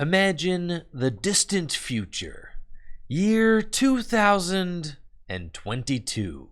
Imagine the distant future, year 2022.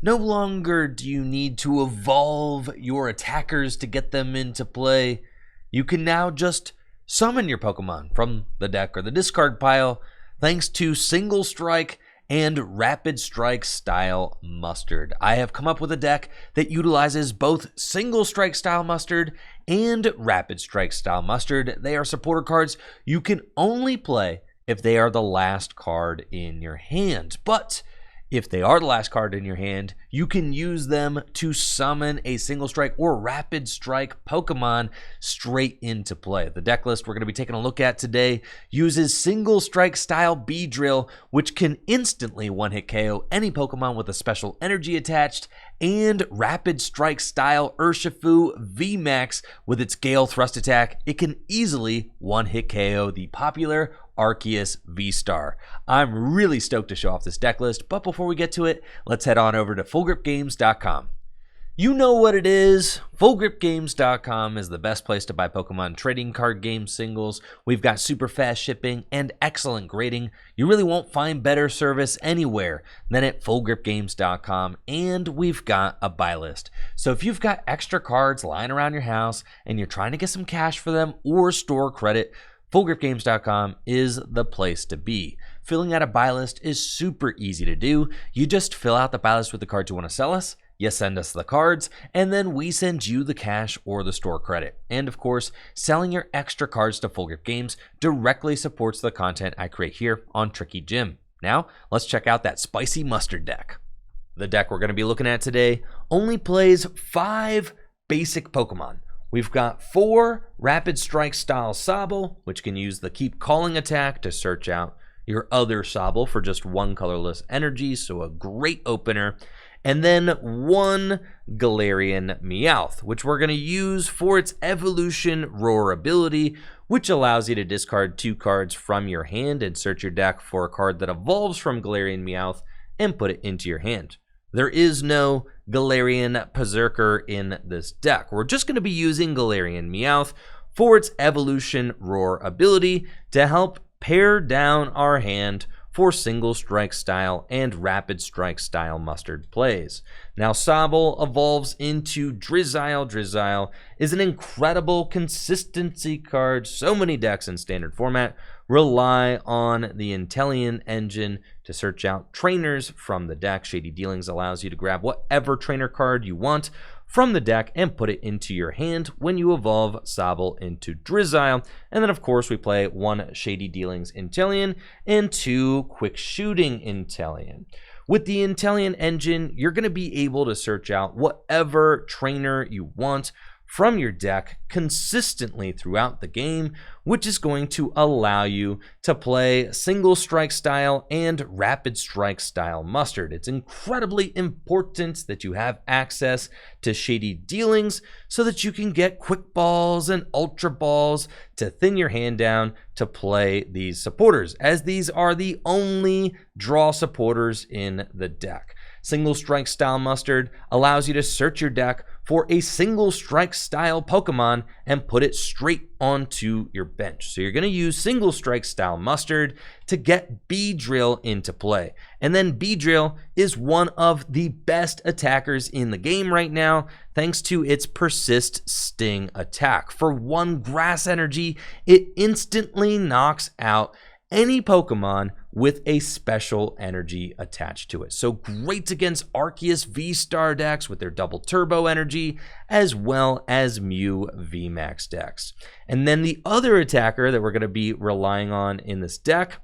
No longer do you need to evolve your attackers to get them into play. You can now just summon your Pokemon from the deck or the discard pile thanks to Single Strike and Rapid Strike style Mustard. I have come up with a deck that utilizes both Single Strike style Mustard and Rapid Strike style Mustard. They are supporter cards you can only play if they are the last card in your hand. But if they are the last card in your hand, you can use them to summon a Single Strike or Rapid Strike Pokemon straight into play. The deck list we're going to be taking a look at today uses Single Strike style Beedrill, which can instantly one-hit KO any Pokemon with a special energy attached, and Rapid Strike style Urshifu VMAX with its Gale Thrust attack. It can easily one-hit KO the popular Arceus V-Star. I'm really stoked to show off this deck list, but before we get to it, let's head on over to FullGripGames.com. You know what it is. FullGripGames.com is the best place to buy Pokemon trading card game singles. We've got super fast shipping and excellent grading. You really won't find better service anywhere than at FullGripGames.com, and we've got a buy list. So if you've got extra cards lying around your house and you're trying to get some cash for them or store credit, FullGripGames.com is the place to be. Filling out a buy list is super easy to do. You just fill out the buy list with the cards you want to sell us, you send us the cards, and then we send you the cash or the store credit. And of course, selling your extra cards to Full Grip Games directly supports the content I create here on Tricky Gym. Now, let's check out that spicy mustard deck. The deck we're going to be looking at today only plays 5 basic Pokemon. We've got 4 Rapid Strike style Sobble, which can use the Keep Calling attack to search out your other Sobble for just 1 colorless energy, so a great opener. And then 1 Galarian Meowth, which we're going to use for its Evolution Roar ability, which allows you to discard 2 cards from your hand and search your deck for a card that evolves from Galarian Meowth and put it into your hand. There is no Galarian Berserker in this deck. We're just going to be using Galarian Meowth for its Evolution Roar ability to help pare down our hand for Single Strike style and Rapid Strike style Mustard plays. Now, Sobble evolves into Drizzile. Drizzile is an incredible consistency card. So many decks in standard format rely on the Inteleon engine to search out trainers from the deck. Shady Dealings allows you to grab whatever trainer card you want from the deck and put it into your hand when you evolve Sobble into Drizzile. And then, of course, we play 1 Shady Dealings Inteleon and 2 Quick Shooting Inteleon. With the Inteleon engine, you're going to be able to search out whatever trainer you want from your deck consistently throughout the game, which is going to allow you to play Single Strike style and Rapid Strike style Mustard. It's incredibly important that you have access to Shady Dealings so that you can get Quick Balls and Ultra Balls to thin your hand down to play these supporters, as these are the only draw supporters in the deck. Single Strike style Mustard allows you to search your deck for a Single Strike style Pokemon and put it straight onto your bench. So you're going to use Single Strike style Mustard to get Beedrill into play. And then Beedrill is one of the best attackers in the game right now, thanks to its Persist Sting attack. For 1 grass energy, it instantly knocks out any Pokemon with a special energy attached to it. So great against Arceus V-Star decks with their double turbo energy, as well as Mew VMAX decks. And then the other attacker that we're going to be relying on in this deck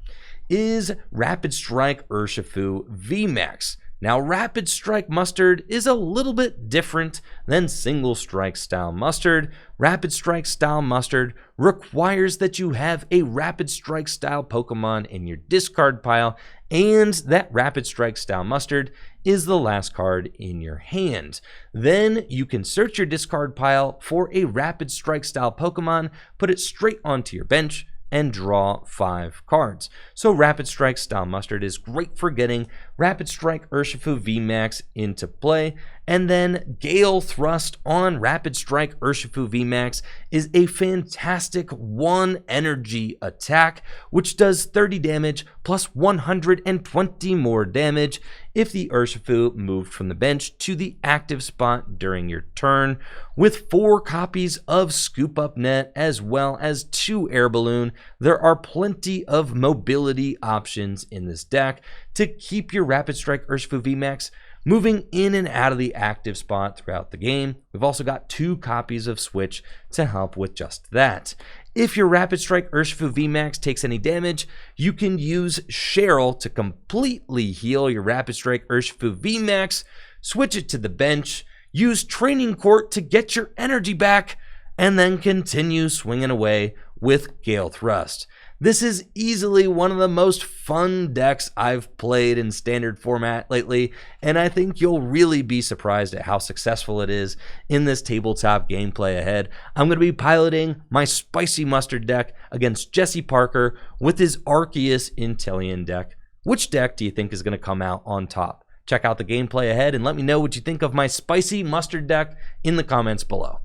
is Rapid Strike Urshifu VMAX. Now, Rapid Strike Mustard is a little bit different than Single Strike style Mustard. Rapid Strike style Mustard requires that you have a Rapid Strike style Pokemon in your discard pile, and that Rapid Strike style Mustard is the last card in your hand. Then you can search your discard pile for a Rapid Strike style Pokemon, put it straight onto your bench, and draw 5 cards. So Rapid Strike style Mustard is great for getting Rapid Strike Urshifu VMAX into play, And then Gale Thrust on Rapid Strike Urshifu VMAX is a fantastic 1 energy attack, which does 30 damage plus 120 more damage if the Urshifu moved from the bench to the active spot during your turn, with 4 copies of Scoop Up Net as well as 2 Air Balloon. There are plenty of mobility options in this deck to keep your Rapid Strike Urshifu VMAX moving in and out of the active spot throughout the game. We've also got 2 copies of Switch to help with just that. If your Rapid Strike Urshifu VMAX takes any damage, you can use Cheryl to completely heal your Rapid Strike Urshifu VMAX, switch it to the bench, use Training Court to get your energy back, and then continue swinging away with Gale Thrust. This is easily one of the most fun decks I've played in standard format lately, and I think you'll really be surprised at how successful it is in this tabletop gameplay ahead. I'm going to be piloting my Spicy Mustard deck against Jesse Parker with his Arceus Inteleon deck. Which deck do you think is going to come out on top? Check out the gameplay ahead and let me know what you think of my Spicy Mustard deck in the comments below.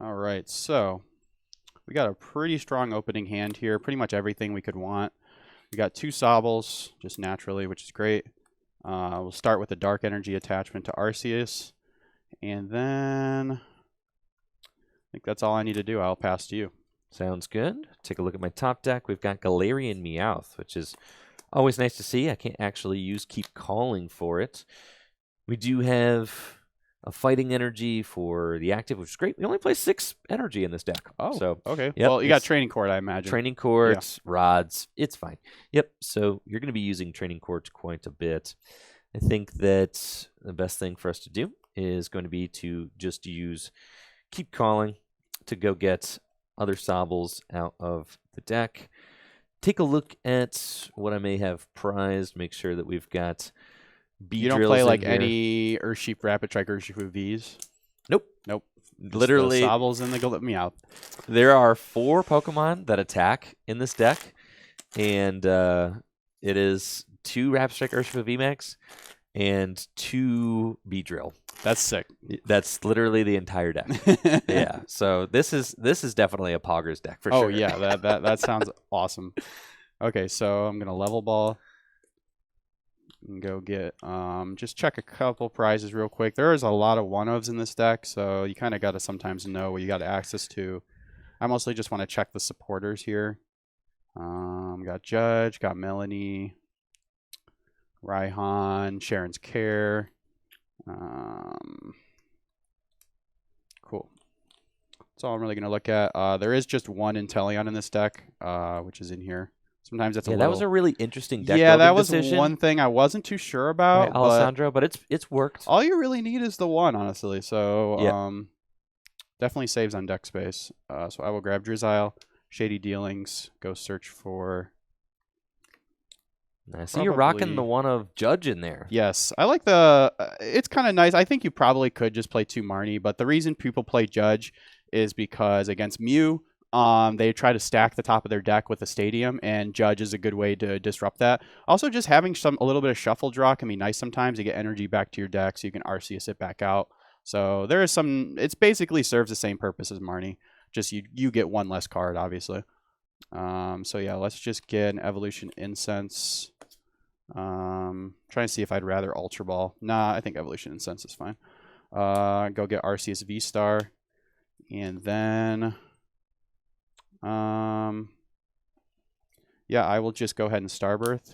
All right, so we got a pretty strong opening hand here. Pretty much everything we could want. We got 2 Sobbles, just naturally, which is great. We'll start with the Dark Energy attachment to Arceus. And then I think that's all I need to do. I'll pass to you. Sounds good. Take a look at my top deck. We've got Galarian Meowth, which is always nice to see. I can't actually use Keep Calling for it. We do have a Fighting Energy for the active, which is great. We only play 6 energy in this deck. Oh, so okay. Yep, well, you got Training Court, I imagine. Training Court, rods. It's fine. Yep. So you're going to be using Training Court quite a bit. I think that the best thing for us to do is going to be to just use Keep Calling to go get other Sobbles out of the deck. Take a look at what I may have prized. Make sure that we've got Beedrills. You don't play like any Urshifu Rapid Strike Urshifu Vs? Nope. Nope. Literally, the Sobbles and the Meowth. There are 4 Pokemon that attack in this deck, and it is 2 Rapid Strike Urshifu VMAX and 2 Beedrill. That's sick. That's literally the entire deck. Yeah. So this is definitely a Poggers deck for sure. Oh yeah, that sounds awesome. Okay, so I'm gonna level ball and go get just check a couple prizes real quick. There is a lot of 1-ofs in this deck, so you kind of got to sometimes know what you got access to. I mostly just want to check the supporters here. Got Judge, got Melanie, Raihan, Sharon's Care. Cool. That's all I'm really going to look at. There is just 1 Inteleon in this deck, which is in here. Sometimes that's a little... that was a really interesting deck. Yeah, that was decision. One thing I wasn't too sure about. Right, Alessandro, but it's worked. All you really need is the 1, honestly. So yep. Definitely saves on deck space. So I will grab Drizzile, Shady Dealings, go search for... I see you're rocking the 1 of Judge in there. Yes, I like the... it's kind of nice. I think you probably could just play 2 Marnie, but the reason people play Judge is because against Mew, they try to stack the top of their deck with a Stadium, and Judge is a good way to disrupt that. Also, just having a little bit of shuffle draw can be nice sometimes. You get energy back to your deck, so you can Arceus it back out. So there is some... It basically serves the same purpose as Marnie. Just you get 1 less card, obviously. So yeah, let's just get an Evolution Incense. Trying to see if I'd rather Ultra Ball. Nah, I think Evolution Incense is fine. Go get Arceus V-Star. And then... yeah, I will just go ahead and Starbirth.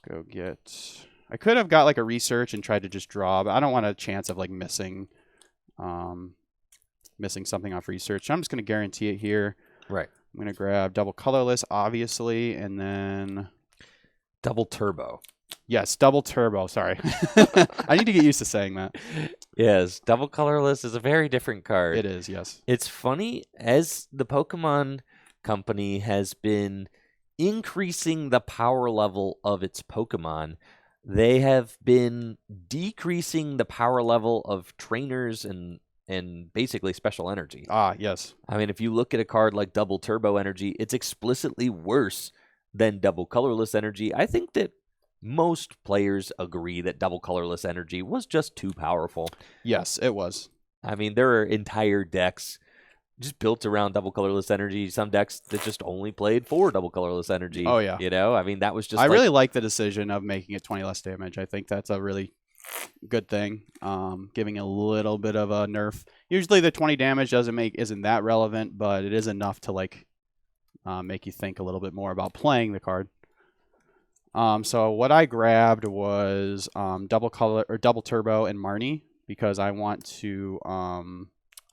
Go get... I could have got like a research and tried to just draw, but I don't want a chance of like missing something off research. So I'm just going to guarantee it here. Right. I'm going to grab double colorless, obviously, and then... Double Turbo. Yes, double turbo. Sorry. I need to get used to saying that. Yes, double colorless is a very different card. It is, yes. It's funny, as the Pokemon Company has been increasing the power level of its Pokemon, they have been decreasing the power level of trainers and basically special energy. Ah, yes. I mean, if you look at a card like Double Turbo Energy, it's explicitly worse than Double Colorless Energy. I think that most players agree that double colorless energy was just too powerful. Yes, it was. I mean, there are entire decks just built around double colorless energy. Some decks that just only played for double colorless energy. Oh, yeah. You know, I mean, that was just. I really like the decision of making it 20 less damage. I think that's a really good thing. Giving a little bit of a nerf. Usually the 20 damage isn't that relevant, but it is enough to like make you think a little bit more about playing the card. So what I grabbed was double turbo and Marnie because I want to.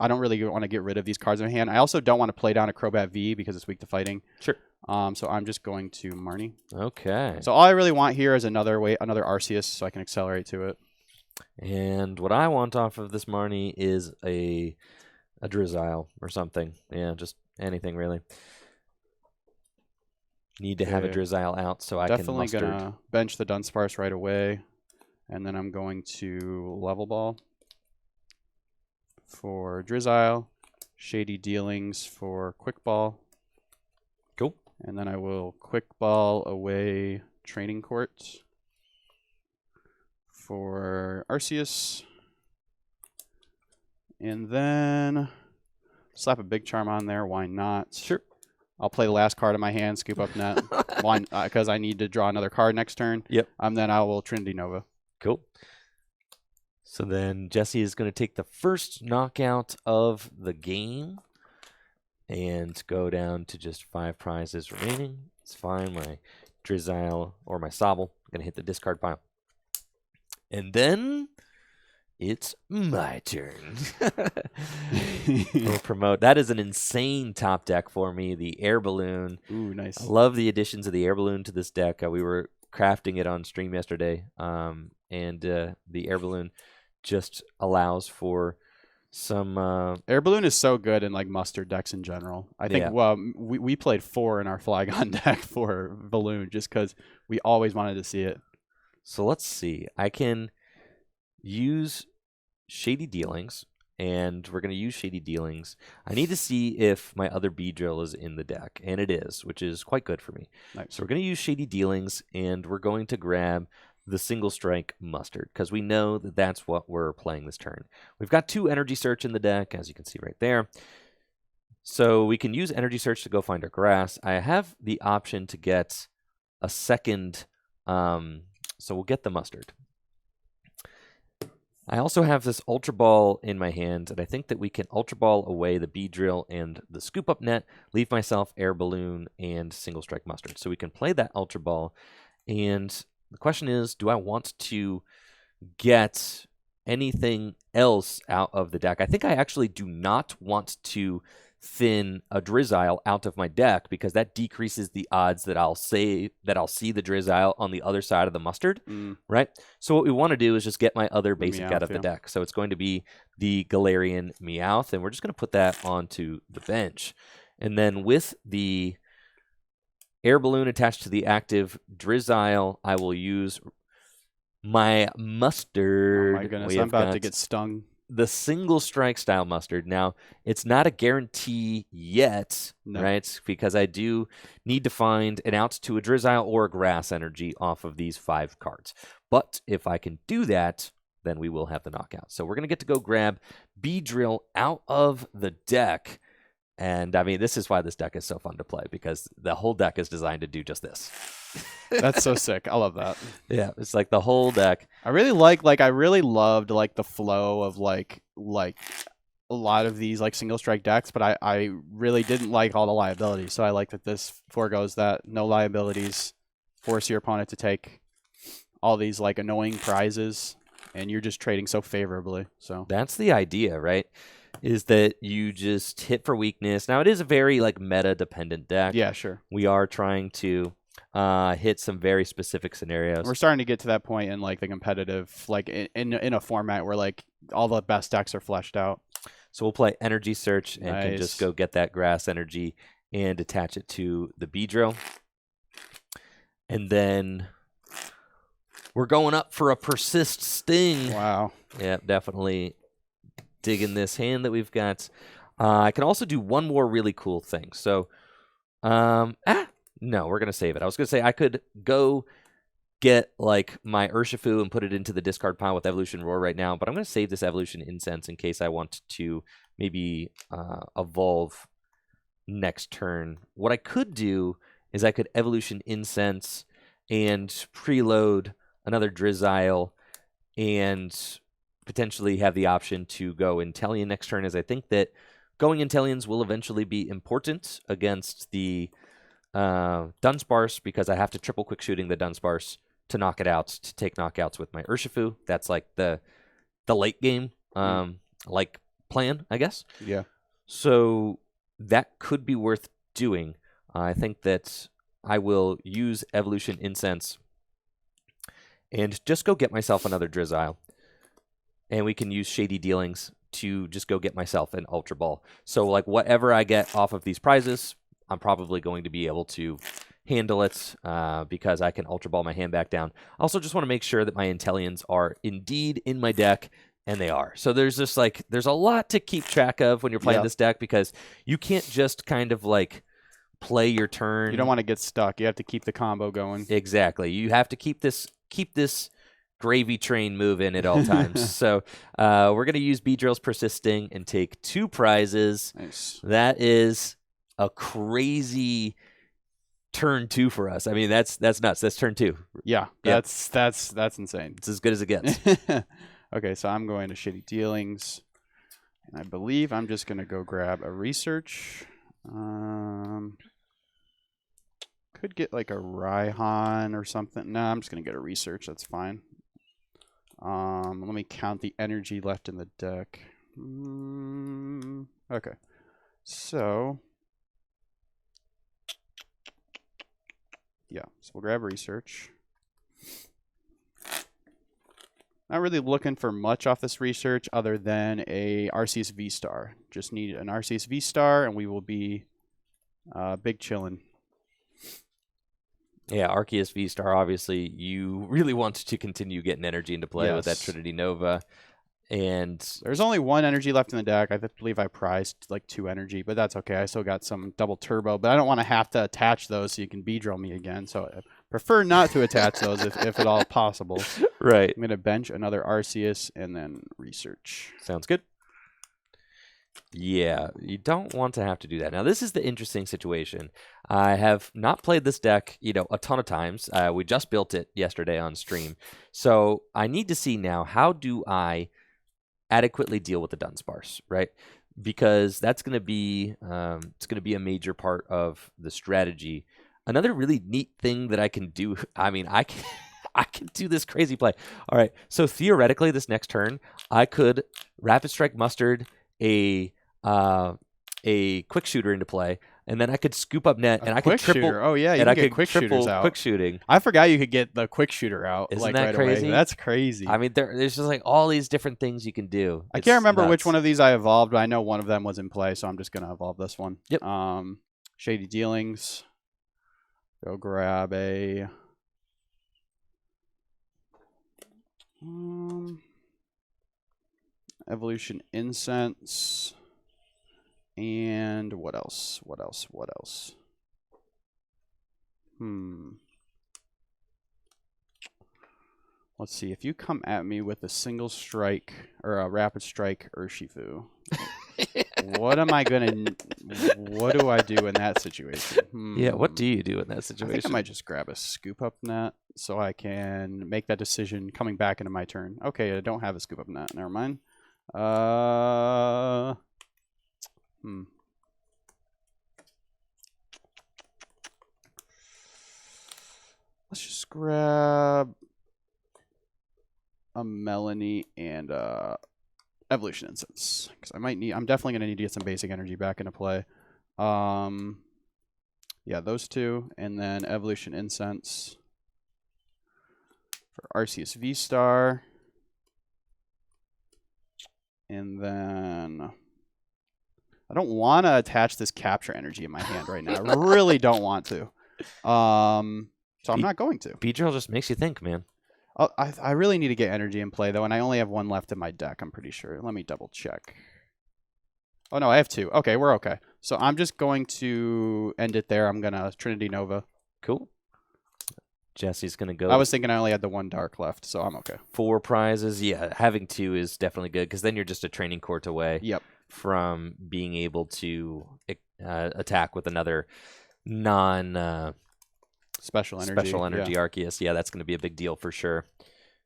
I don't really want to get rid of these cards in my hand. I also don't want to play down a Crobat V because it's weak to fighting. Sure. So I'm just going to Marnie. Okay. So all I really want here is another Arceus so I can accelerate to it. And what I want off of this Marnie is a Drizzile or something. Yeah, just anything really. Need to have a Drizzile out so I can mustard. Definitely gonna bench the Dunsparce right away, and then I'm going to Level Ball for Drizzile, Shady Dealings for Quick Ball. Cool. And then I will Quick Ball away Training Court for Arceus. And then slap a Big Charm on there. Why not? Sure. I'll play the last card in my hand, Scoop Up Net. One, because I need to draw another card next turn. Yep. Then I will Trinity Nova. Cool. So then Jesse is going to take the first knockout of the game and go down to just 5 prizes remaining. It's fine. My Drizzile or my Sobble going to hit the discard pile. And then it's my turn. We'll promote. That is an insane top deck for me. The Air Balloon. Ooh, nice. I love the additions of the Air Balloon to this deck. We were crafting it on stream yesterday. And the Air Balloon just allows for some... Air Balloon is so good in like mustard decks in general. I think we played 4 in our Flygon deck for Balloon just because we always wanted to see it. So let's see. I can use Shady Dealings, and we're going to use Shady Dealings. I need to see if my other Beedrill is in the deck, and it is, which is quite good for me. Nice. So we're going to use Shady Dealings, and we're going to grab the Single Strike Mustard, because we know that that's what we're playing this turn. We've got 2 Energy Search in the deck, as you can see right there. So we can use Energy Search to go find our grass. I have the option to get a second, so we'll get the Mustard. I also have this Ultra Ball in my hand, and I think that we can Ultra Ball away the Beedrill and the Scoop Up Net, leave myself Air Balloon and Single Strike Mustard. So we can play that Ultra Ball, and the question is, do I want to get anything else out of the deck? I think I actually do not want to thin a Drizzile out of my deck because that decreases the odds that I'll see the Drizzile on the other side of the Mustard, right? So what we want to do is just get my other basic out of the deck. So it's going to be the Galarian Meowth, and we're just going to put that onto the bench. And then with the Air Balloon attached to the active Drizzile, I will use my Mustard. Oh my goodness, I'm about to get stung. The Single Strike style Mustard. Now, it's not a guarantee yet, right? Because I do need to find an out to a Drizzile or a Grass Energy off of these 5 cards. But if I can do that, then we will have the knockout. So we're going to get to go grab Beedrill out of the deck. And, I mean, this is why this deck is so fun to play, because the whole deck is designed to do just this. That's so sick. I love that. Yeah, it's like the whole deck. I really loved like the flow of like a lot of these like single strike decks, but I really didn't like all the liabilities. So I like that this foregoes that. No liabilities, force your opponent to take all these like annoying prizes, and you're just trading so favorably. So that's the idea, right? Is that you just hit for weakness. Now it is a very like meta dependent deck. Yeah, sure. We are trying to hit some very specific scenarios. We're starting to get to that point in like the competitive, like in a format where like all the best decks are fleshed out. So we'll play Energy Search and can just go get that Grass Energy and attach it to the Beedrill. And then we're going up for a Persist Sting. Wow. Yeah, definitely digging this hand that we've got. I can also do one more really cool thing. So, no, we're going to save it. I was going to say I could go get like my Urshifu and put it into the discard pile with Evolution Roar right now, but I'm going to save this Evolution Incense in case I want to maybe evolve next turn. What I could do is I could Evolution Incense and preload another Drizzile and potentially have the option to go Inteleon next turn, as I think that going Inteleons will eventually be important against the Dunsparce, because I have to triple quick shooting the Dunsparce to knock it out, to take knockouts with my Urshifu. That's like the late game like plan, I guess. Yeah. So that could be worth doing. I think that I will use Evolution Incense and just go get myself another Drizzile. And we can use Shady Dealings to just go get myself an Ultra Ball. So like whatever I get off of these prizes, I'm probably going to be able to handle it because I can Ultra Ball my hand back down. I also just want to make sure that my Inteleons are indeed in my deck, and they are. So there's just like, there's a lot to keep track of when you're playing this deck, because you can't just kind of like play your turn. You don't want to get stuck. You have to keep the combo going. Exactly. You have to keep this gravy train moving at all times. So we're going to use Beedrill's Persisting and take 2 prizes. Nice. That is a crazy turn 2 for us. I mean, that's nuts. That's turn 2. Yeah, that's insane. It's as good as it gets. Okay, so I'm going to Shady Dealings, and I believe I'm just going to go grab a Research. Could get like a Raihan or something. No, I'm just going to get a Research. That's fine. Let me count the energy left in the deck. Okay, so yeah, so we'll grab Research. Not really looking for much off this Research other than a Arceus V-Star. Just need an Arceus V-Star and we will be big chillin'. Yeah, Arceus V-Star, obviously, you really want to continue getting energy into play with that Trinity Nova. And there's only 1 energy left in the deck. I believe I prized like 2 energy, but that's okay. I still got some double turbo, but I don't want to have to attach those so you can Beedrill me again. So I prefer not to attach those if at all possible. Right. I'm going to bench another Arceus and then Research. Sounds good. Yeah, you don't want to have to do that. Now, this is the interesting situation. I have not played this deck, a ton of times. We just built it yesterday on stream. So I need to see now, how do I adequately deal with the Dunsparce, right? Because that's going to be it's going to be a major part of the strategy. Another really neat thing that I can do, I mean, I can do this crazy play. All right, so theoretically, this next turn, I could Rapid Strike Mustard a quick shooter into play, and then I could Scoop Up Net, and I could triple. Shooter. Oh yeah, you can get quick shooters out. Quick shooting. I forgot you could get the quick shooter out. Isn't like that right crazy? Away. That's crazy. I mean, there's just like all these different things you can do. I can't remember which one of these I evolved, but I know one of them was in play, so I'm just gonna evolve this one. Yep. Shady Dealings. Go grab a. Evolution Incense. And what else? Let's see. If you come at me with a single strike or a rapid strike Urshifu, what do I do in that situation? Yeah, what do you do in that situation? I think I might just grab a Scoop Up Net so I can make that decision coming back into my turn. Okay, I don't have a Scoop Up Net. Never mind. Let's just grab a Melanie and Evolution Incense, because I'm definitely gonna need to get some basic energy back into play. Yeah, those 2, and then Evolution Incense for Arceus V-Star. And then I don't want to attach this capture energy in my hand right now. I really don't want to. So I'm not going to. Beedrill just makes you think, man. I really need to get energy in play, though, and I only have 1 left in my deck, I'm pretty sure. Let me double check. Oh, no, I have 2. Okay, we're okay. So I'm just going to end it there. I'm going to Trinity Nova. Cool. Jesse's going to go. I was thinking I only had the 1 dark left, so I'm okay. 4 prizes. Yeah, having 2 is definitely good because then you're just a training court away Yep. from being able to attack with another non special energy Arceus. Yeah, that's going to be a big deal for sure.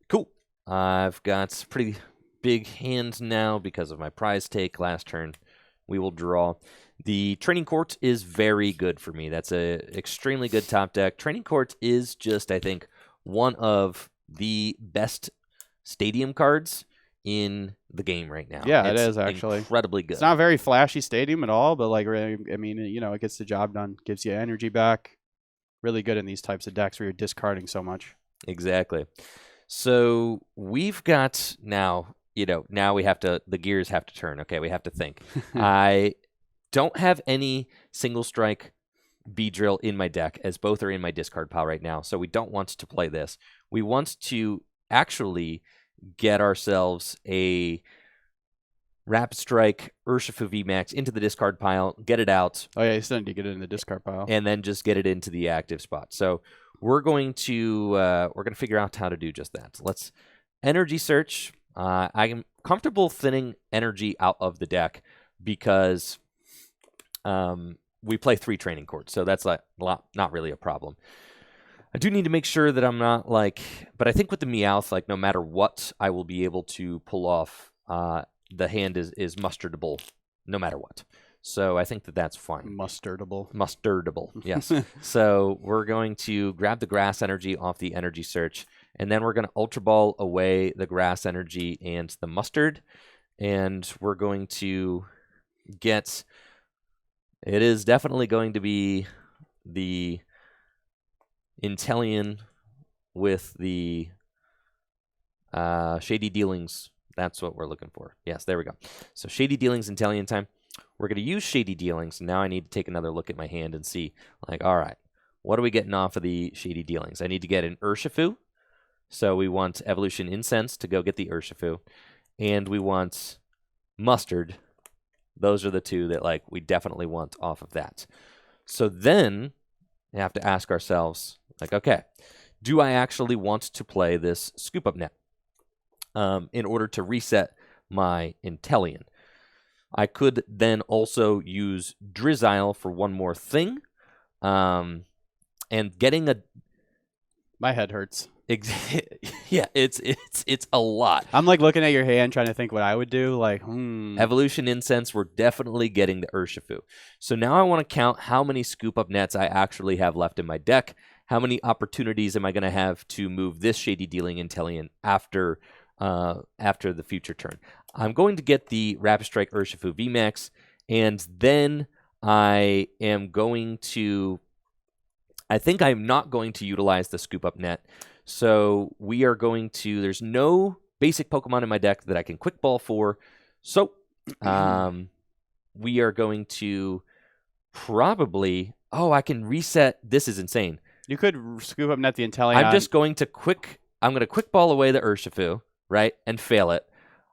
Cool. I've got pretty big hand now because of my prize take last turn. We will draw. The Training Court is very good for me. That's a extremely good top deck. Training Court is just, I think, one of the best stadium cards in the game right now. Yeah, it is actually incredibly good. It's not a very flashy stadium at all, but like, I mean, you know, it gets the job done, gives you energy back. Really good in these types of decks where you're discarding so much. Exactly. So we've got now, you know, now we have to, the gears have to turn. Okay, we have to think. I don't have any single strike Beedrill in my deck, as both are in my discard pile right now. So we don't want to play this. We want to actually get ourselves a Rapid Strike Urshifu VMAX into the discard pile, get it out. Oh yeah, you still need to get it in the discard pile. And then just get it into the active spot. So we're going to figure out how to do just that. Let's Energy Search. I am comfortable thinning energy out of the deck because we play 3 training courts, so that's like not really a problem. I do need to make sure that I'm not like, but I think with the Meowth, like no matter what, I will be able to pull off. The hand is mustardable, no matter what. So I think that that's fine. Mustardable, yes. So we're going to grab the grass energy off the Energy Search, and then we're going to Ultra Ball away the grass energy and the mustard, and we're going to get. It is definitely going to be the Inteleon with the Shady Dealings. That's what we're looking for. Yes, there we go. So Shady Dealings, Inteleon time. We're going to use Shady Dealings. Now I need to take another look at my hand and see, like, all right, what are we getting off of the Shady Dealings? I need to get an Urshifu. So we want Evolution Incense to go get the Urshifu. And we want Mustard. Those are the 2 that, like, we definitely want off of that. So then we have to ask ourselves, like, okay, do I actually want to play this Scoop Up Net in order to reset my Inteleon? I could then also use Drizzile for one more thing. And getting a... My head hurts. Yeah, it's a lot. I'm like looking at your hand trying to think what I would do. Like, Evolution Incense, we're definitely getting the Urshifu. So now I want to count how many Scoop Up Nets I actually have left in my deck. How many opportunities am I going to have to move this Shady Dealing Inteleon after the future turn? I'm going to get the Rapid Strike Urshifu VMAX, and then I am going to... I think I'm not going to utilize the Scoop Up Net. So we are going to... There's no basic Pokemon in my deck that I can Quick Ball for. So we are going to probably... Oh, I can reset... This is insane. You could Scoop Up Net the Inteleon. I'm just going to I'm going to Quick Ball away the Urshifu, right, and fail it.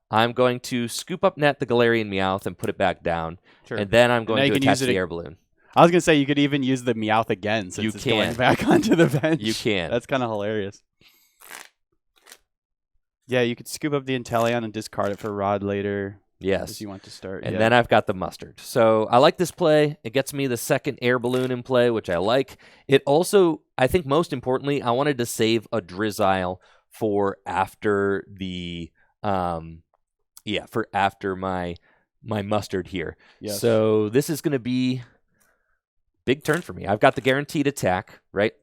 I'm going to Scoop Up Net the Galarian Meowth and put it back down. Sure. And then I'm going to attach the Air Balloon. I was going to say you could even use the Meowth again since it's going back onto the bench. You can. That's kind of hilarious. Yeah, you could scoop up the Inteleon and discard it for Rod later. Yes. If you want to start. And then I've got the Mustard. So I like this play. It gets me the second Air Balloon in play, which I like. It also, I think most importantly, I wanted to save a Drizzile for after the... for after my Mustard here. Yes. So this is going to be big turn for me. I've got the guaranteed attack, right?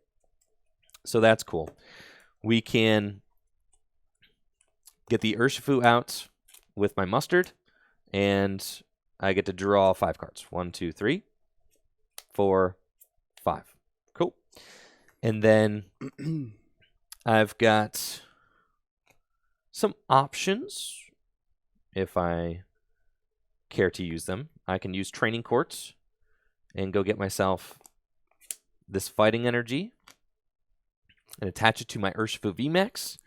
So that's cool. We can get the Urshifu out with my Mustard, and I get to draw 5 cards. 1, 2, 3, 4, 5. Cool. And then I've got some options. If I care to use them, I can use Training Court and go get myself this Fighting Energy and attach it to my Urshifu VMAX.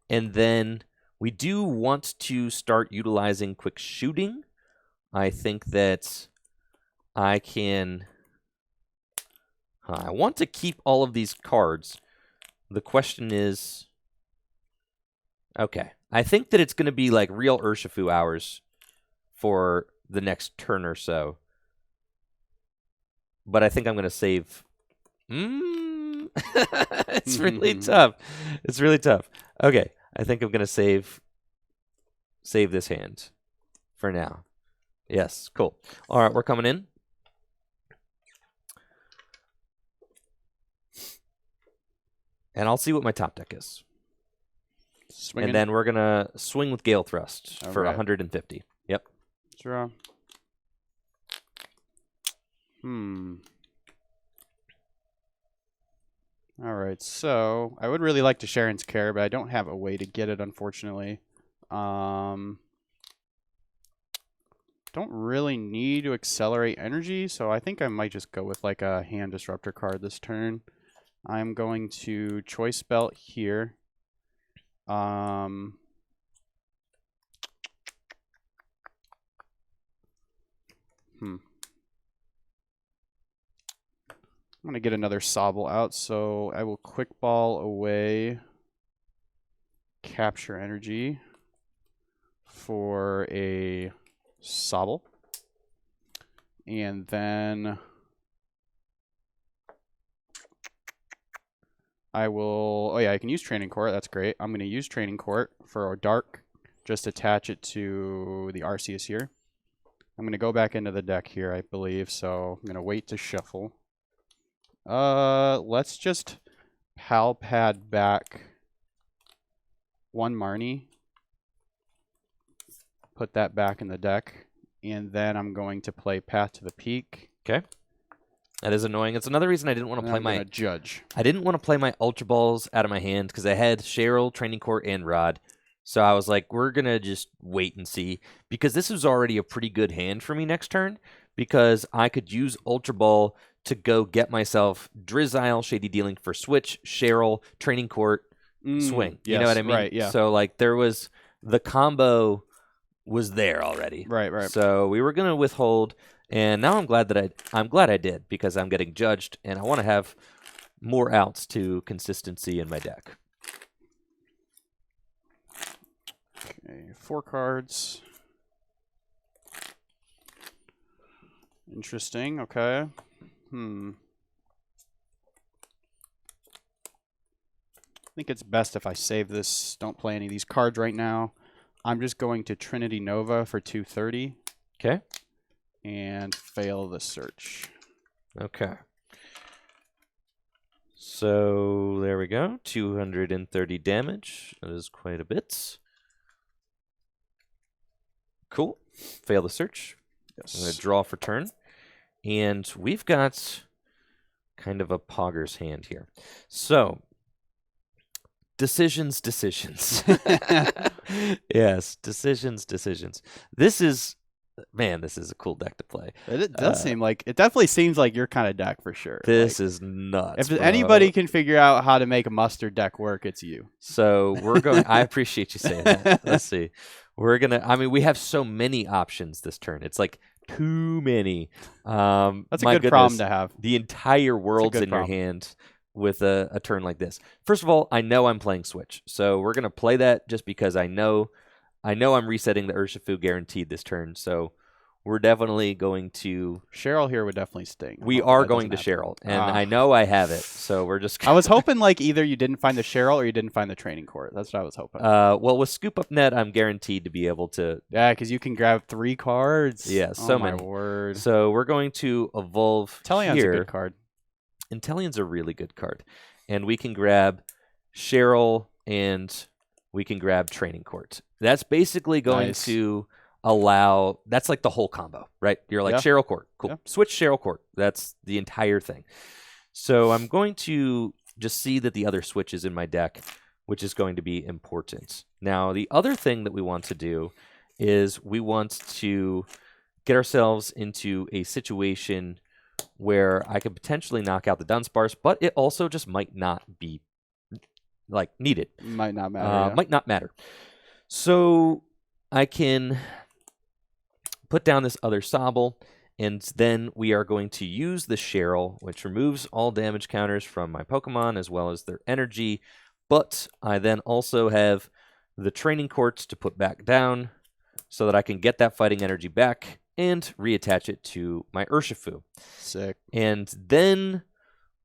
And then we do want to start utilizing Quick Shooting. I think that I can... I want to keep all of these cards The question is, okay, I think that it's going to be like real Urshifu hours for the next turn or so. But I think I'm going to save. It's really tough. It's really tough. Okay, I think I'm going to save this hand for now. Yes, cool. All right, we're coming in. And I'll see what my top deck is. Swinging. And then we're going to swing with Gale Thrust for 150. Yep. Draw. All right, so I would really like to Sharon's Care, but I don't have a way to get it, unfortunately. Don't really need to accelerate energy, so I think I might just go with like a Hand Disruptor card this turn. I'm going to Choice Belt here. I'm going to get another Sobble out, so I will Quick Ball away, Capture Energy for a Sobble, and then I will, oh yeah, I can use Training Court, that's great. I'm going to use Training Court for a Dark, just attach it to the Arceus here. I'm going to go back into the deck here, I believe, so I'm going to wait to shuffle. Let's just Pal Pad back one Marnie. Put that back in the deck. And then I'm going to play Path to the Peak. Okay. That is annoying. It's another reason I didn't want to play my Judge. I didn't want to play my Ultra Balls out of my hand because I had Cheryl, Training Court, and Rod. So I was like, we're going to just wait and see. Because this was already a pretty good hand for me next turn. Because I could use Ultra Ball to go get myself Drizzile, Shady Dealing for Switch, Cheryl, Training Court, swing. You know what I mean? Right, yeah. So like there was, the combo was there already. Right. So we were going to withhold, and now I'm glad that I'm glad I did, because I'm getting judged, and I want to have more outs to consistency in my deck. Okay, 4 cards. Interesting, okay. I think it's best if I save this. Don't play any of these cards right now. I'm just going to Trinity Nova for 230. Okay. And fail the search. Okay. So there we go. 230 damage. That is quite a bit. Cool. Fail the search. Yes. I'm going to draw for turn. And we've got kind of a Pogger's hand here. So, decisions. Yes, decisions. This is, man, this is a cool deck to play. It does seem like, it definitely seems like your kind of deck for sure. This is nuts, If anybody can figure out how to make a mustard deck work, it's you. So, we're going, I appreciate you saying that. Let's see. We're going to, I mean, we have so many options this turn. It's like too many. That's a good problem to have. The entire world's in your hand with a turn like this. First of all, I know I'm playing Switch, so we're gonna play that just because I know I'm resetting the Urshifu guaranteed this turn. So we're definitely going to. Cheryl here would definitely sting. We are going to Cheryl, and I know I have it. So we're just. I was hoping like either you didn't find the Cheryl or you didn't find the Training Court. That's what I was hoping. Well, with Scoop Up Net, I'm guaranteed to be able to. Yeah, because you can grab 3 cards. Yeah, so many. Oh my word. So we're going to evolve. Inteleon's a good card. Inteleon's a really good card, and we can grab Cheryl and we can grab Training Court. That's basically going to allow, that's like the whole combo, right? You're like Cheryl Court, cool. Switch Cheryl Court. That's the entire thing. So I'm going to just see that the other switch is in my deck, which is going to be important. Now, the other thing that we want to do is we want to get ourselves into a situation where I could potentially knock out the Dunsparce, but it also just might not be like needed. Might not matter. Might not matter. So I can put down this other Sobble, And then we are going to use the Cheryl, which removes all damage counters from my Pokemon as well as their energy. But I then also have the Training Courts to put back down so that I can get that fighting energy back and reattach it to my Urshifu. Sick. And then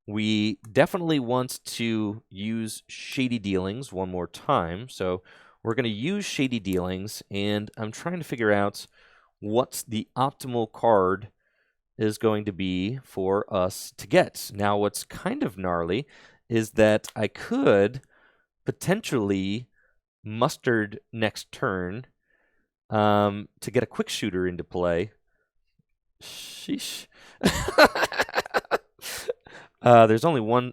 we definitely want to use Shady Dealings one more time. So we're going to use Shady Dealings, and I'm trying to figure out what the optimal card is going to be for us to get. Now, what's kind of gnarly is that I could potentially Mustard next turn to get a Quick Shooter into play. Sheesh. There's only one.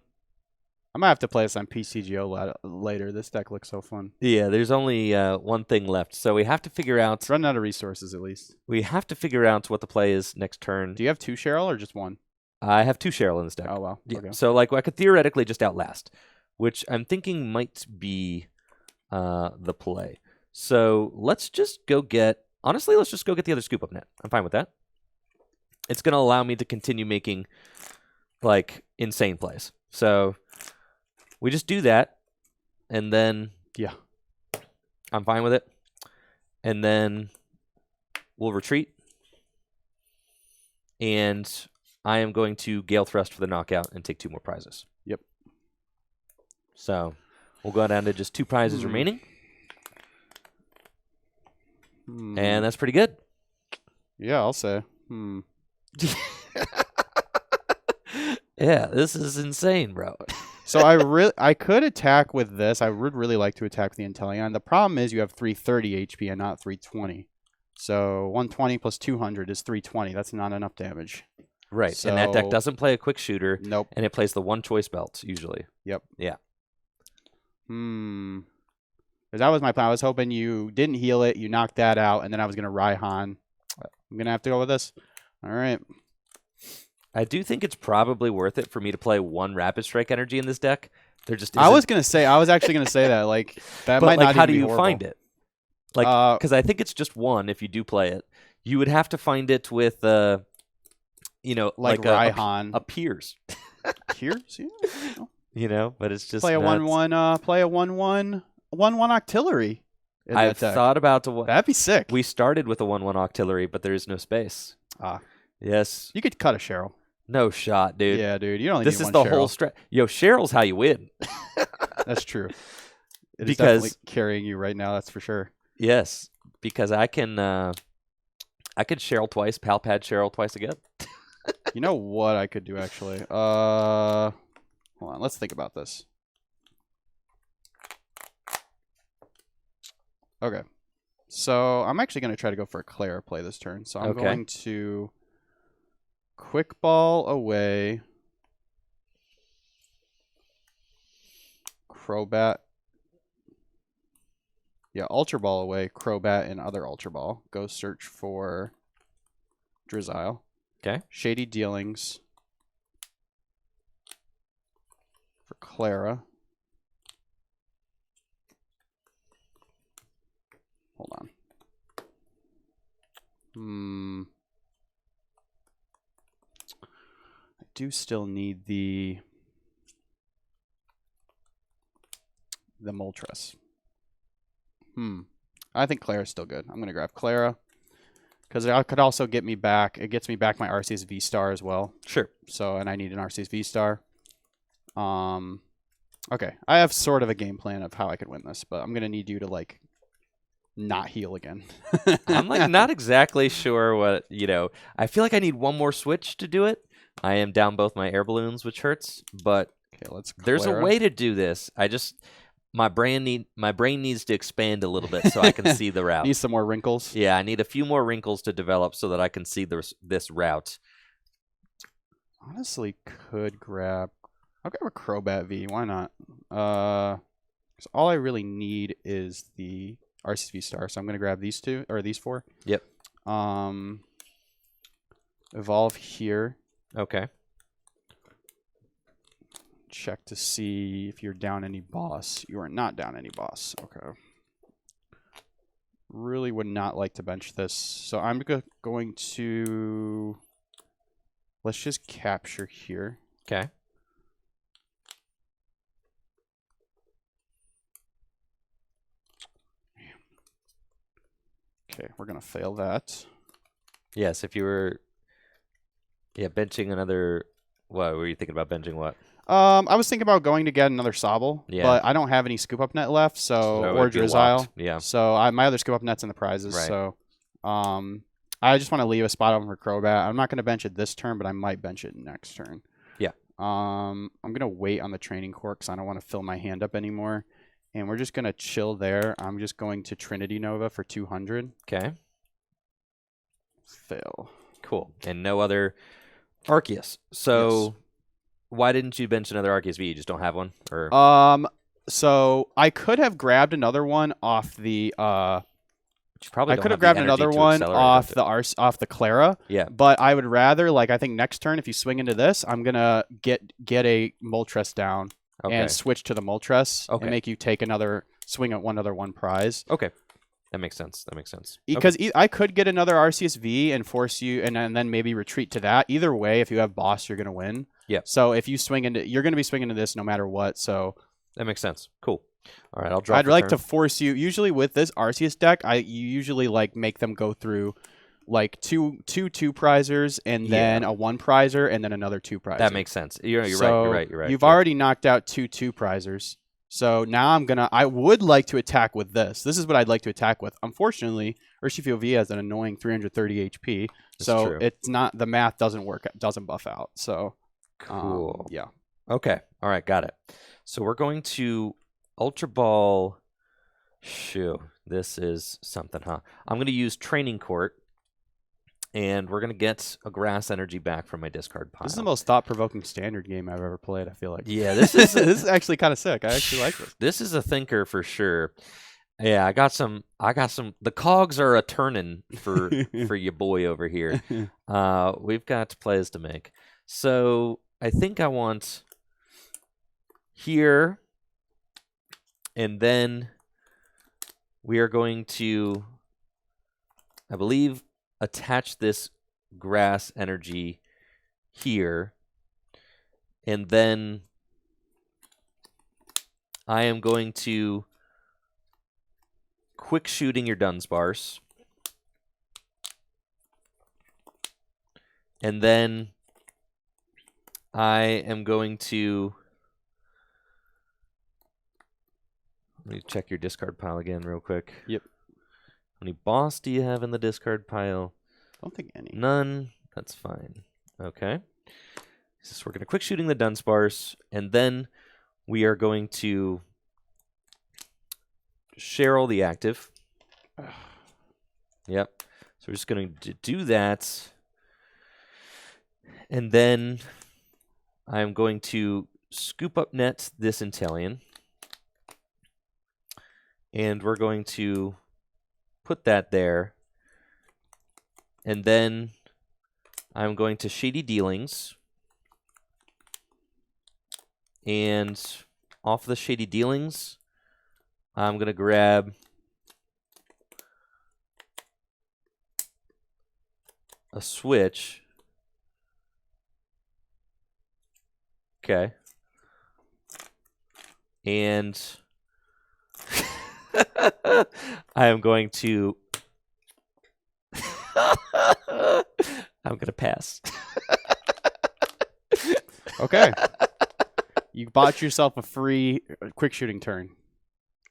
I'm going to have to play this on PCGO later. This deck looks so fun. Yeah, there's only one thing left. So we have to figure out. It's running out of resources, at least. We have to figure out what the play is next turn. Do you have 2 Cheryl or just 1? I have 2 Cheryl in this deck. Oh, wow. Yeah. Okay. So, like, I could theoretically just outlast, which I'm thinking might be the play. So let's just go get. Honestly, let's just go get the other Scoop Up Net. I'm fine with that. It's going to allow me to continue making, like, insane plays. So we just do that, and then yeah, I'm fine with it. And then we'll retreat, and I am going to Gale Thrust for the knockout and take 2 more prizes. Yep. So we'll go down to just 2 prizes remaining, and that's pretty good. Yeah, I'll say. Yeah, this is insane, bro. So I could attack with this. I would really like to attack the Inteleon. The problem is you have 330 HP and not 320. So 120 plus 200 is 320. That's not enough damage. Right, so, and that deck doesn't play a Quick Shooter. Nope. And it plays the 1 choice belt, usually. Yep. Yeah. Because that was my plan. I was hoping you didn't heal it, you knocked that out, and then I was going to Raihan. I'm going to have to go with this. All right. I do think it's probably worth it for me to play 1 Rapid Strike energy in this deck. There just I was actually going to say that. Like, that might not how even do be you horrible. find it? Like, because I think it's just 1 if you do play it. You would have to find it with, you know, like Raihan. a Piers. Piers? Yeah. You know, but it's just play a nuts. 1/1. Play a 1/1 Octillery. I've thought about that'd be sick. We started with a 1/1 Octillery, but there is no space. Yes. You could cut a Cheryl. No shot, dude. Yeah, dude. You don't. This need is one the Cheryl. whole strat. Yo, Cheryl's how you win. That's true. It is because definitely carrying you right now. That's for sure. Yes, because I could Cheryl twice, Pal Pad Cheryl twice again. You know what I could do actually? Hold on. Let's think about this. Okay. So I'm actually going to try to go for a Clara play this turn. So I'm going to Quick Ball away. Crobat. Yeah, Ultra Ball away. Crobat and other Ultra Ball. Go search for Drizzile. Okay. Shady Dealings. For Clara. Hold on. I do still need the Moltres. I think Clara's still good. I'm going to grab Clara. Because it could also get me back. It gets me back my Arceus V-Star as well. Sure. So, and I need an Arceus V-Star. Okay. I have sort of a game plan of how I could win this. But I'm going to need you to, like, not heal again. I'm, like, not exactly sure what, you know. I feel like I need 1 more switch to do it. I am down both my air balloons, which hurts. But there's a way to do this. My brain needs to expand a little bit so I can see the route. Need some more wrinkles? Yeah, I need a few more wrinkles to develop so that I can see this route. Honestly, I'll grab a Crobat V. Why not? 'Cause all I really need is the Arceus V-Star. So I'm going to grab these 2, or these 4. Yep. Evolve here. Okay. Check to see if you're down any boss. You are not down any boss. Okay. Really would not like to bench this. So I'm going to let's just capture here. Okay. Okay, we're going to fail that. Yes, if you were benching another, what were you thinking about benching what? I was thinking about going to get another Sobble, Yeah. but I don't have any Scoop Up Net left, so or it'd be Drizzile. locked. Yeah. So my other Scoop Up Net's in the prizes. Right. So I just want to leave a spot open for Crobat. I'm not going to bench it this turn, but I might bench it next turn. Yeah. I'm going to wait on the Training Court because I don't want to fill my hand up anymore. And we're just going to chill there. I'm just going to Trinity Nova for 200. Okay. Fail. Cool. And no other Arceus. So Yes. why didn't you bench another Arceus V? You just don't have one? Or So I could have grabbed another one off the you probably I don't could have the grabbed energy another to one accelerate off it. off the Clara. Yeah. But I would rather, like, I think next turn if you swing into this, I'm gonna get a Moltres down and switch to the Moltres and make you take another swing at one other prize. Okay. That makes sense. That makes sense. Because I could get another Arceus V and force you, and then maybe retreat to that. Either way, if you have boss, you're gonna win. Yeah. So if you swing into, you're gonna be swinging into this no matter what. So that makes sense. Cool. All right, I'll draw. I'd like to force you. Usually with this Arceus deck, you usually like make them go through like two prizers and then a 1 prizer and then another 2 prizer. That makes sense. You're right. You've already knocked out two prizers. So now I would like to attack with this. This is what I'd like to attack with. Unfortunately, Urshifu V has an annoying 330 HP. So true. it's not, the math doesn't work, doesn't buff out. So cool. yeah. Okay. All right, got it. So we're going to Ultra Ball. Shoo, this is something, huh? I'm going to use Training Court, and we're going to get a Grass Energy back from my discard pile. This is the most thought-provoking standard game I've ever played, I feel like. Yeah, this is this is actually kind of sick. I actually like this. This is a thinker for sure. Yeah, I got some. The cogs are a turning for your boy over here. We've got plays to make. So I think I want here, and then we are going to, I believe, attach this Grass Energy here, and then I am going to quick shooting your Dunsparce, and then I am going to, let me check your discard pile again real quick. Yep. How many boss do you have in the discard pile? Don't think any. None. That's fine. Okay. So we're going to quick shooting the Dunsparce, and then we are going to Cheryl the active. Yep. So we're just going to do that. And then I'm going to Scoop Up Net this Inteleon. And we're going to put that there. And then I'm going to Shady Dealings. And off the Shady Dealings, I'm going to grab a Switch. Okay. And I am going to I'm going to pass. Okay. You bought yourself a free quick shooting turn.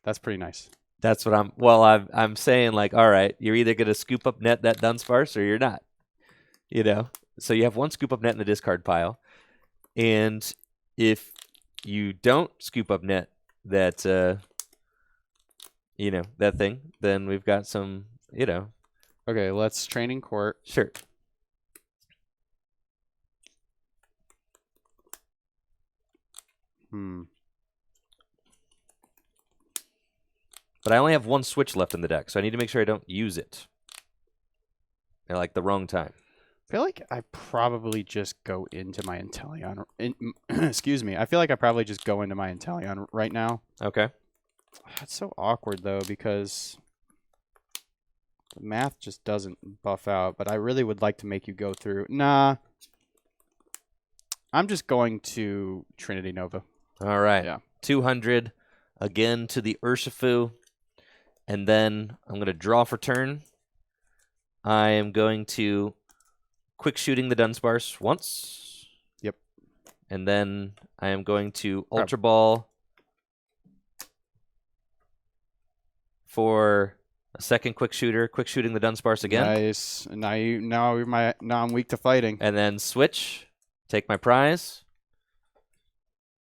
That's pretty nice. That's what I'm saying, like, all right, you're either going to Scoop Up Net that Dunsparce or you're not. You know? So you have one Scoop Up Net in the discard pile. And if you don't Scoop Up Net that that thing, then we've got some, Okay, let's Training Court. Sure. But I only have one Switch left in the deck, so I need to make sure I don't use it at like the wrong time. I feel like I probably just go into my Inteleon. Excuse me. I feel like I probably just go into my Inteleon right now. Okay. It's so awkward though because the math just doesn't buff out. But I really would like to make you go through. Nah. I'm just going to Trinity Nova. All right. Yeah. 200 again to the Urshifu. And then I'm going to draw for turn. I am going to quick shooting the Dunsparce once. Yep. And then I am going to Ultra Ball for a second quick shooting the Dunsparce again. Nice. Now I'm weak to fighting. And then switch, take my prize,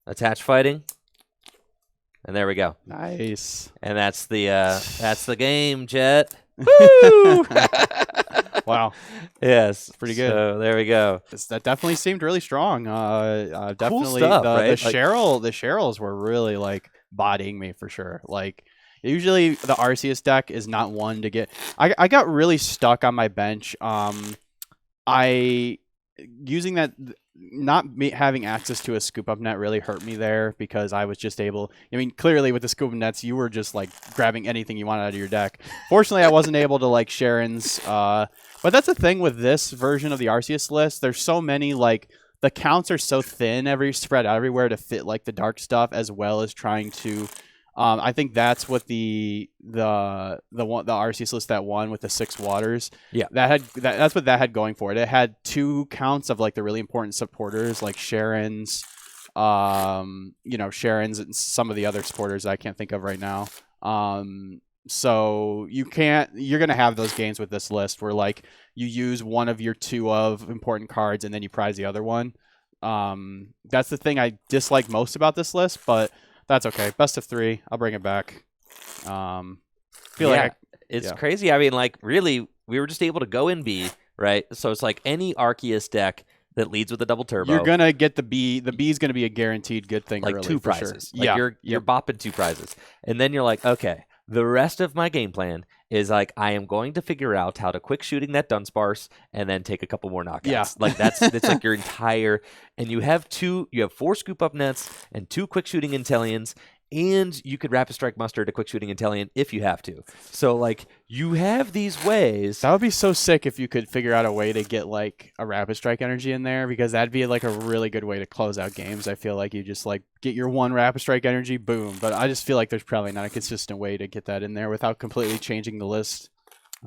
attach fighting, and there we go. Nice. And that's the game, Jet. Woo! Wow. Yes. Pretty good. So there we go. That definitely seemed really strong. Definitely cool stuff, right? the Cheryls were really like bodying me for sure. Like usually the Arceus deck is not one to get. I got really stuck on my bench. Using that, not having access to a Scoop Up Net really hurt me there because I was just able. I mean, clearly with the Scoop Up Nets, you were just like grabbing anything you wanted out of your deck. Fortunately, I wasn't able to like Sharon's. But that's the thing with this version of the Arceus list. There's so many like the counts are so thin, spread out everywhere to fit like the dark stuff as well as trying to. I think that's what the Arceus list that won with the 6 waters. Yeah, that's what that had going for it. It had 2 counts of like the really important supporters like Sharon's, Sharon's and some of the other supporters I can't think of right now. So you're gonna have those games with this list where like you use one of your 2 of important cards and then you prize the other one. That's the thing I dislike most about this list, but. That's okay. Best of 3. I'll bring it back. It's crazy. I mean, like, really, we were just able to go in B, right? So it's like any Arceus deck that leads with a double turbo. You're gonna get the B. The B is gonna be a guaranteed good thing. Like early, 2 prizes. Sure. Like you're bopping 2 prizes, and then you're like, okay. The rest of my game plan is like I am going to figure out how to quick shooting that Dunsparce and then take a couple more knockouts. Yeah. Like that's like your entire, and you have 4 Scoop Up Nets and 2 quick shooting Inteleons, and you could Rapid Strike Mustard a quick shooting Inteleon if you have to. So like you have these ways. That would be so sick if you could figure out a way to get like a Rapid Strike energy in there, because that'd be like a really good way to close out games. I feel like you just like get your 1 Rapid Strike energy, boom. But I just feel like there's probably not a consistent way to get that in there without completely changing the list.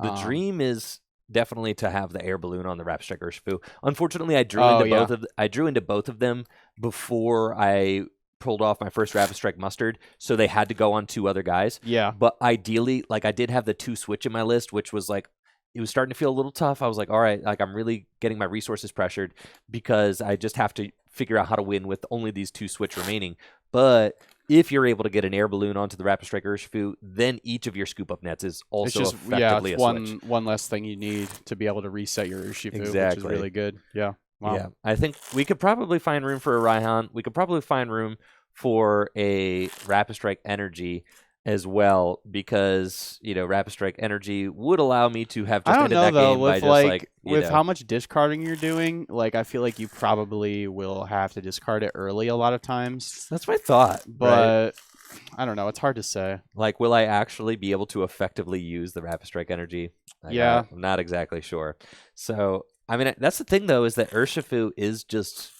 The dream is definitely to have the Air Balloon on the Rapid Strike Urshifu. Unfortunately, I drew into both of them before I pulled off my first Rapid Strike Mustard, so they had to go on 2 other guys. Yeah. But ideally, like I did have the 2 switch in my list, which was like, it was starting to feel a little tough. I was like, all right, like I'm really getting my resources pressured because I just have to figure out how to win with only these 2 switch remaining. But if you're able to get an Air Balloon onto the Rapid Strike Urshifu, then each of your Scoop Up Nets is also effectively a switch. One less thing you need to be able to reset your Urshifu, exactly. Which is really good. Yeah. Wow. Yeah, I think we could probably find room for a Raihan. We could probably find room for a Rapid Strike Energy as well, because Rapid Strike Energy would allow me to have just ended that game by just with how much discarding you're doing. Like I feel like you probably will have to discard it early a lot of times. That's my thought, but right? I don't know. It's hard to say. Like, will I actually be able to effectively use the Rapid Strike Energy? Yeah, I'm not exactly sure. So. I mean, that's the thing, though, is that Urshifu is just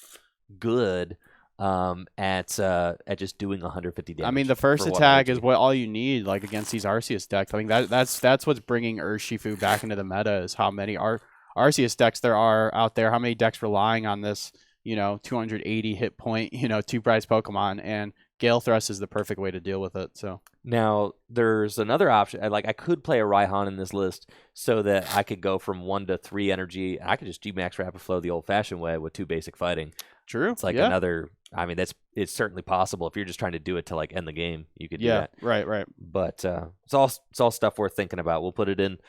good at just doing 150 damage. I mean, the first attack is what all you need, like against these Arceus decks. I mean, that's what's bringing Urshifu back into the meta, is how many Arceus decks there are out there. How many decks relying on this, 280 hit point, 2 prize Pokemon, and Gale Thrust is the perfect way to deal with it. So now there's another option. I could play a Raihan in this list so that I could go from 1 to 3 energy. I could just G-Max Rapid Flow the old-fashioned way with 2 basic fighting. True. It's like another. I mean, it's certainly possible if you're just trying to do it to like end the game. You could do that. Right. But it's all stuff worth thinking about. We'll put it in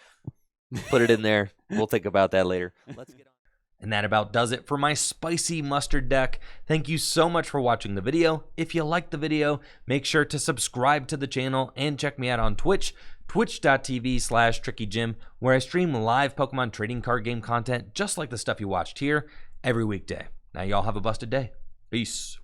there. We'll think about that later. Let's get on. And that about does it for my spicy mustard deck. Thank you so much for watching the video. If you liked the video, make sure to subscribe to the channel and check me out on Twitch, twitch.tv/TrickyJim, where I stream live Pokemon trading card game content just like the stuff you watched here every weekday. Now y'all have a busted day. Peace.